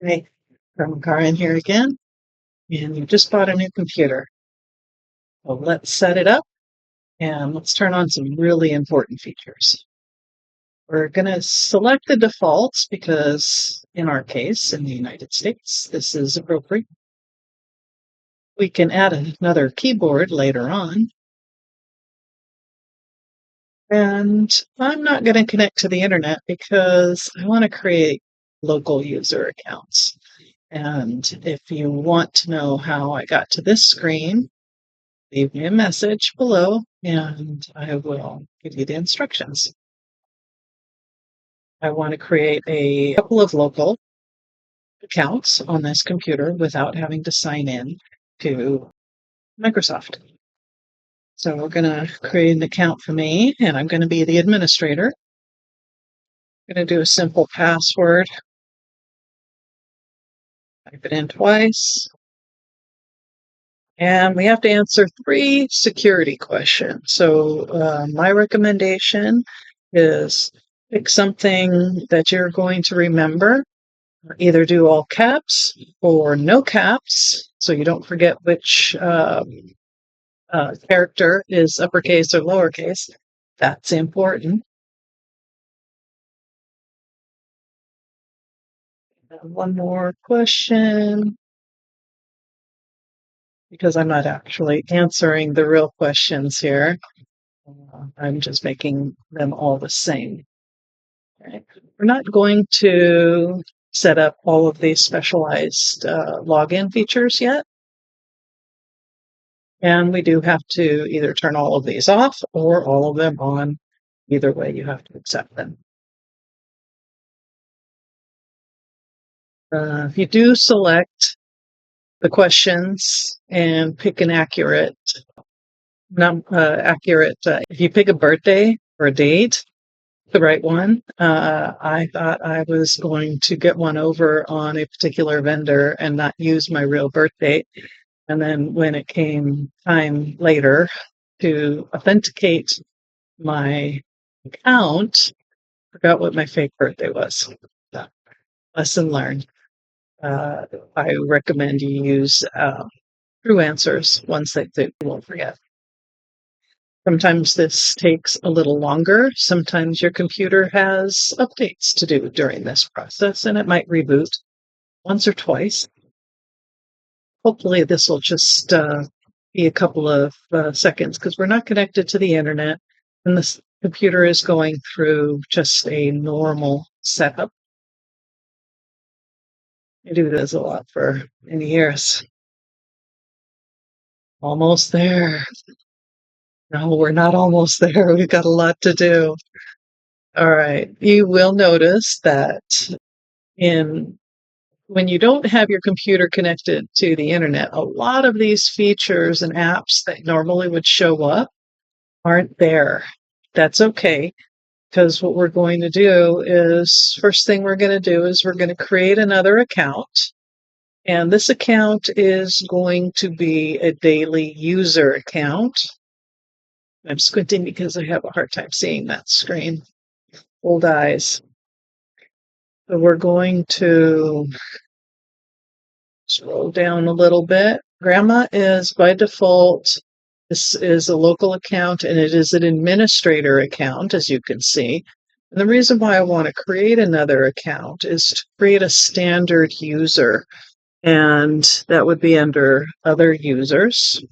Hey, Karin here again, and you just bought a new computer. Well, let's set it up and let's turn on some really important features. We're going to select the defaults because in our case, in the United States, this is appropriate. We can add another keyboard later on. And I'm not going to connect to the internet because I want to create local user accounts. And if you want to know how I got to this screen, leave me a message below and I will give you the instructions. I want to create a couple of local accounts on this computer without having to sign in to Microsoft. So we're going to create an account for me and I'm going to be the administrator. I'm going to do a simple password. Type it in twice. And we have to answer 3 security questions. So my recommendation is pick something that you're going to remember. Either do all caps or no caps, so you don't forget which character is uppercase or lowercase. That's important. One more question, because I'm not actually answering the real questions here. I'm just making them all the same. Okay. We're not going to set up all of these specialized login features yet. And we do have to either turn all of these off or all of them on. Either way, you have to accept them. You do select the questions and pick an accurate, if you pick a birthday or a date, the right one. I thought I was going to get one over on a particular vendor and not use my real birth date. And then when it came time later to authenticate my account, forgot what my fake birthday was. So, lesson learned. I recommend you use true answers, ones that you won't forget. Sometimes this takes a little longer. Sometimes your computer has updates to do during this process, and it might reboot once or twice. Hopefully this will just be a couple of seconds because we're not connected to the internet, and this computer is going through just a normal setup. I do this a lot for many years. Almost there. No, we're not almost there. We've got a lot to do. All right. You will notice that when you don't have your computer connected to the internet, a lot of these features and apps that normally would show up aren't there. That's okay, because what we're going to do is, first thing we're going to do is we're going to create another account. And this account is going to be a daily user account. I'm squinting because I have a hard time seeing that screen. Old eyes. So we're going to scroll down a little bit. Grandma is by default, this is a local account and it is an administrator account, as you can see. And the reason why I want to create another account is to create a standard user, and that would be under other users.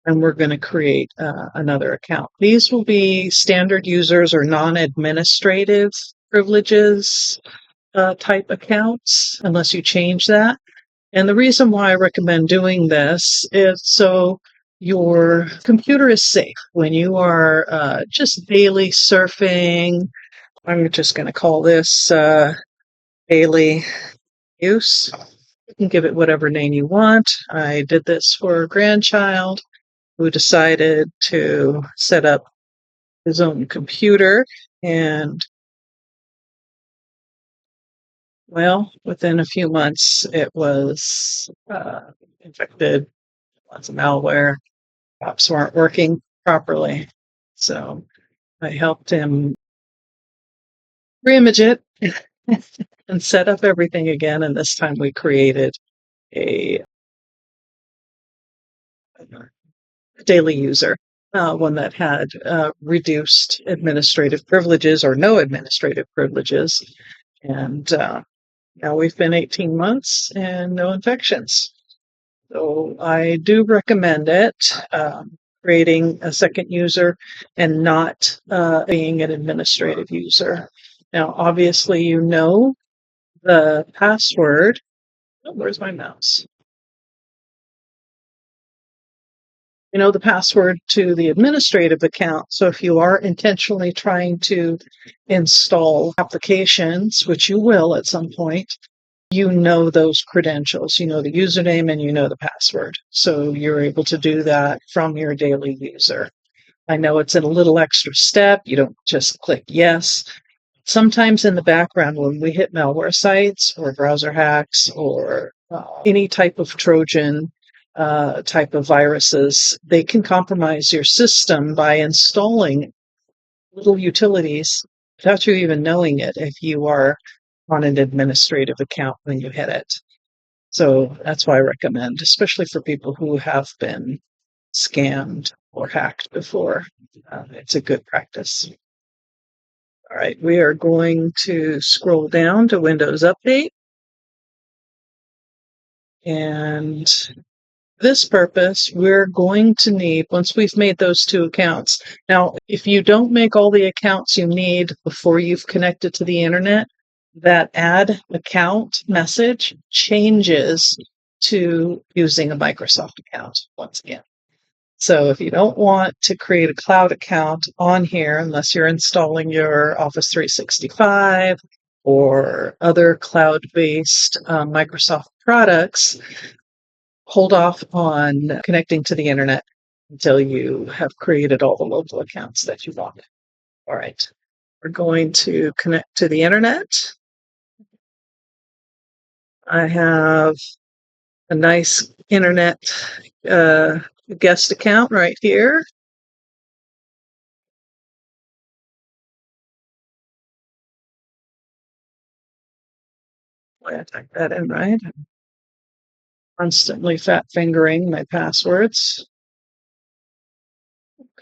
And we're going to create another account. These will be standard users or non-administrative privileges type accounts, unless you change that. And the reason why I recommend doing this is so your computer is safe when you are just daily surfing. I'm just going to call this daily use. You can give it whatever name you want. I did this for a grandchild who decided to set up his own computer, and well, within a few months it was infected, lots of malware, apps weren't working properly. So I helped him reimage it and set up everything again. And this time we created a daily user, one that had reduced administrative privileges or no administrative privileges. And now we've been 18 months and no infections. So I do recommend it, creating a second user and not being an administrative user. Now, obviously, you know the password. Oh, where's my mouse? You know the password to the administrative account. So if you are intentionally trying to install applications, which you will at some point, you know those credentials, you know the username and you know the password. So you're able to do that from your daily user. I know it's a little extra step. You don't just click yes. Sometimes in the background, when we hit malware sites or browser hacks or any type of Trojan type of viruses, they can compromise your system by installing little utilities without you even knowing it if you are on an administrative account when you hit it. So that's why I recommend, especially for people who have been scammed or hacked before. It's a good practice. All right, we are going to scroll down to Windows Update. And this purpose, we're going to need, once we've made those two accounts. Now, if you don't make all the accounts you need before you've connected to the internet, that add account message changes to using a Microsoft account once again. So if you don't want to create a cloud account on here, unless you're installing your Office 365 or other cloud-based Microsoft products, hold off on connecting to the internet until you have created all the local accounts that you want. All right, we're going to connect to the internet. I have a nice internet guest account right here. I type that in right. I'm constantly fat fingering my passwords.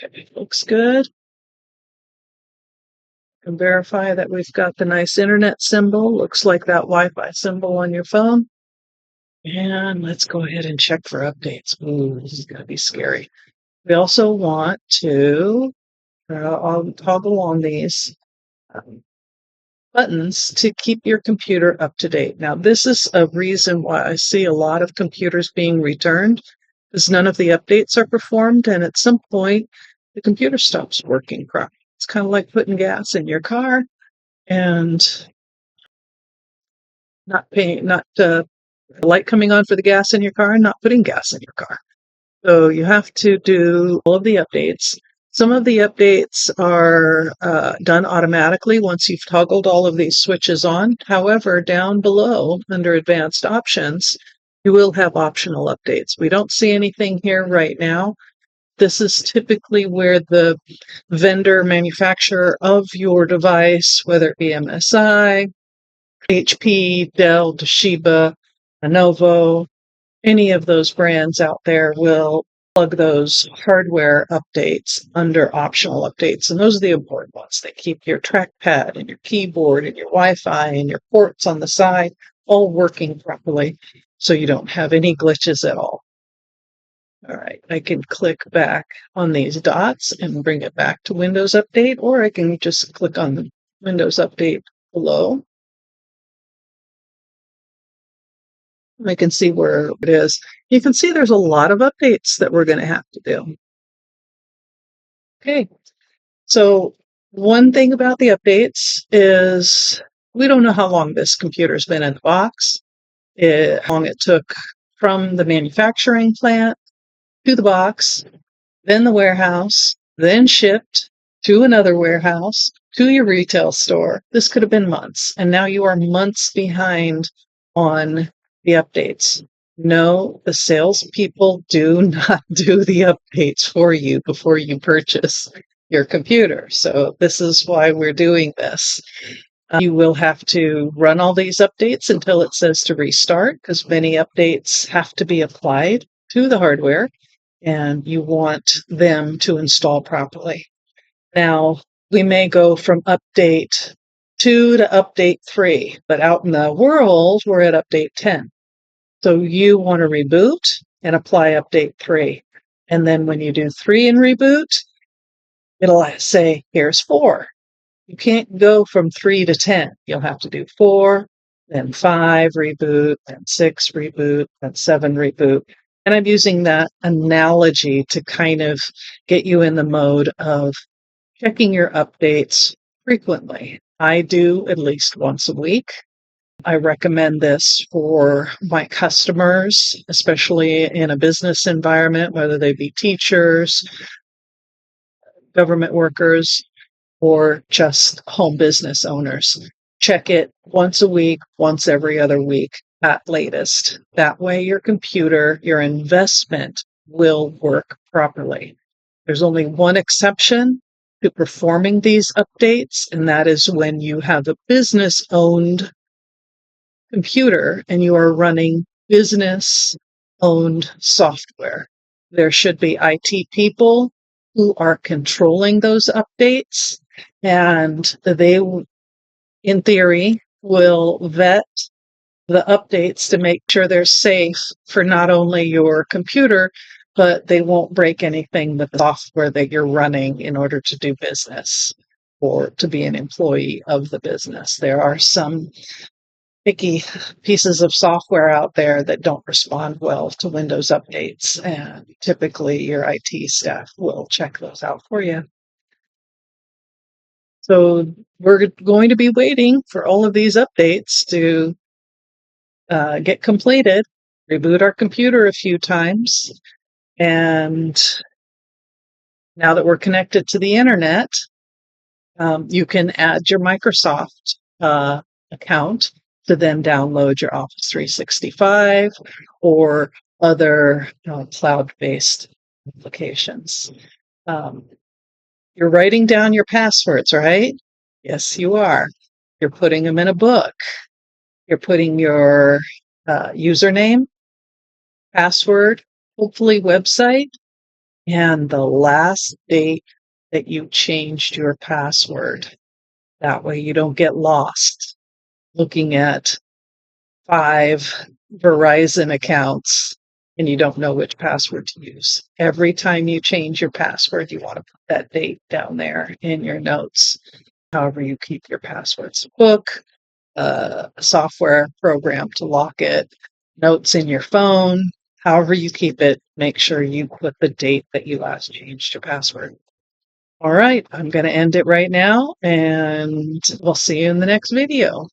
Okay, looks good. Can verify that we've got the nice internet symbol. Looks like that Wi-Fi symbol on your phone. And let's go ahead and check for updates. Ooh, this is going to be scary. We also want to toggle on these buttons to keep your computer up to date. Now, this is a reason why I see a lot of computers being returned, because none of the updates are performed, and at some point, the computer stops working properly. It's kind of like putting gas in your car and not the light coming on for the gas in your car and not putting gas in your car. So you have to do all of the updates. Some of the updates are done automatically once you've toggled all of these switches on. However, down below under advanced options, you will have optional updates. We don't see anything here right now. This is typically where the vendor manufacturer of your device, whether it be MSI, HP, Dell, Toshiba, Lenovo, any of those brands out there will plug those hardware updates under optional updates. And those are the important ones. They keep your trackpad and your keyboard and your Wi-Fi and your ports on the side all working properly so you don't have any glitches at all. All right, I can click back on these dots and bring it back to Windows Update, or I can just click on the Windows Update below. I can see where it is. You can see there's a lot of updates that we're going to have to do. Okay, so one thing about the updates is we don't know how long this computer's been in the box, how long it took from the manufacturing plant to the box, then the warehouse, then shipped to another warehouse, to your retail store. This could have been months, and now you are months behind on the updates. No, the salespeople do not do the updates for you before you purchase your computer. So this is why we're doing this. You will have to run all these updates until it says to restart, because many updates have to be applied to the hardware, and you want them to install properly. Now, we may go from update 2 to update 3, but out in the world, we're at update 10. So you want to reboot and apply update 3. And then when you do 3 and reboot, it'll say, here's 4. You can't go from 3 to 10. You'll have to do 4, then 5 reboot, then 6 reboot, then 7 reboot. And I'm using that analogy to kind of get you in the mode of checking your updates frequently. I do at least once a week. I recommend this for my customers, especially in a business environment, whether they be teachers, government workers, or just home business owners. Check it once a week, once every other week at latest. That way your computer, your investment will work properly. There's only one exception to performing these updates, and that is when you have a business-owned computer and you are running business-owned software. There should be IT people who are controlling those updates, and they, in theory, will vet the updates to make sure they're safe for not only your computer, but they won't break anything with the software that you're running in order to do business or to be an employee of the business. There are some picky pieces of software out there that don't respond well to Windows updates, and typically your IT staff will check those out for you. So we're going to be waiting for all of these updates to get completed, reboot our computer a few times, and now that we're connected to the internet, you can add your Microsoft account to then download your Office 365 or other cloud-based applications. You're writing down your passwords, right? Yes, you are. You're putting them in a book. You're putting your username, password, hopefully website, and the last date that you changed your password. That way you don't get lost looking at 5 Verizon accounts and you don't know which password to use. Every time you change your password, you want to put that date down there in your notes. However you keep your passwords. Book, a software program to lock it, notes in your phone, however you keep it, make sure you put the date that you last changed your password. All right, I'm going to end it right now, and we'll see you in the next video.